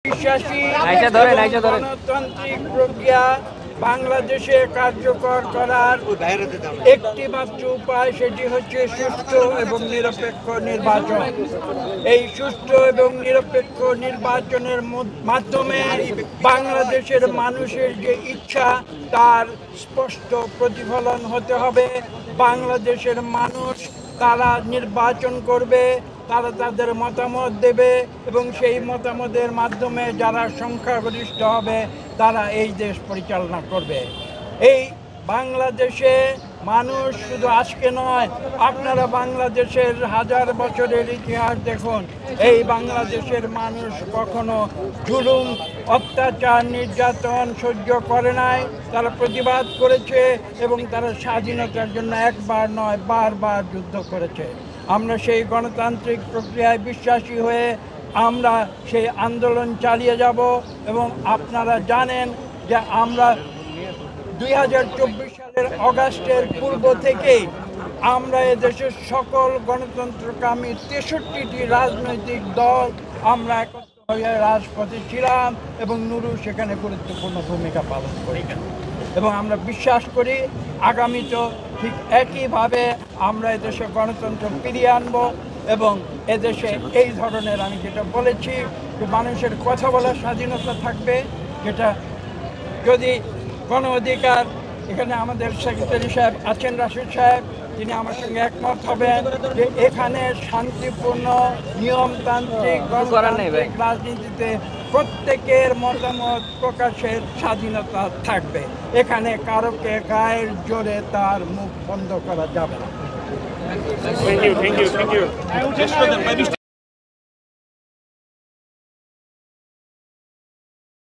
বিশ্বাসী গণতান্ত্রিক প্রক্রিয়া বাংলাদেশে কার্যকর করার একটি মাত্র উপায়, সেটি হচ্ছে সুষ্ঠু এবং নিরপেক্ষ নির্বাচন। এই সুষ্ঠু এবং নিরপেক্ষ নির্বাচনের মাধ্যমে বাংলাদেশের মানুষের যে ইচ্ছা তার স্পষ্ট প্রতিফলন হতে হবে। বাংলাদেশের মানুষ তারা নির্বাচন করবে, তারা তাদের মতামত দেবে এবং সেই মতামতের মাধ্যমে যারা সংখ্যাগরিষ্ঠ হবে তারা এই দেশ পরিচালনা করবে। এই বাংলাদেশে মানুষ শুধু আজকে নয়, আপনারা বাংলাদেশের হাজার বছরের ইতিহাস দেখুন, এই বাংলাদেশের মানুষ কখনো জুলুম, অত্যাচার, নির্যাতন সহ্য করে নাই। তারা প্রতিবাদ করেছে এবং তারা স্বাধীনতার জন্য একবার নয় বারবার যুদ্ধ করেছে। আমরা সেই গণতান্ত্রিক প্রক্রিয়ায় বিশ্বাসী হয়ে আমরা সেই আন্দোলন চালিয়ে যাব এবং আপনারা জানেন যে আমরা 2024 সালের অগাস্টের পূর্ব থেকেই আমরা এদেশের সকল গণতন্ত্রকামী 63টি রাজনৈতিক দল আমরা একত্র হয়ে রাজপথে ছিলাম এবং নুরু সেখানে গুরুত্বপূর্ণ ভূমিকা পালন করি এবং আমরা বিশ্বাস করি আগামীতেও ঠিক একইভাবে আমরা এদেশে গণতন্ত্র ফিরিয়ে আনব এবং এদেশে এই ধরনের, আমি যেটা বলেছি, যে মানুষের কথা বলার স্বাধীনতা থাকবে, যেটা যদি গণ অধিকার, এখানে আমাদের সেক্রেটারি সাহেব আছেন, রাশিদ সাহেব, তিনি আমার সঙ্গে একমত হবেন যে এখানে শান্তিপূর্ণ নিয়মতান্ত্রিক গণতান্ত্রিক রাজনীতিতে প্রত্যেকের মতামত প্রকাশের স্বাধীনতা থাকবে। এখানে কারোকে গায়ের জোরে তার মুখ বন্ধ করা যাবে না।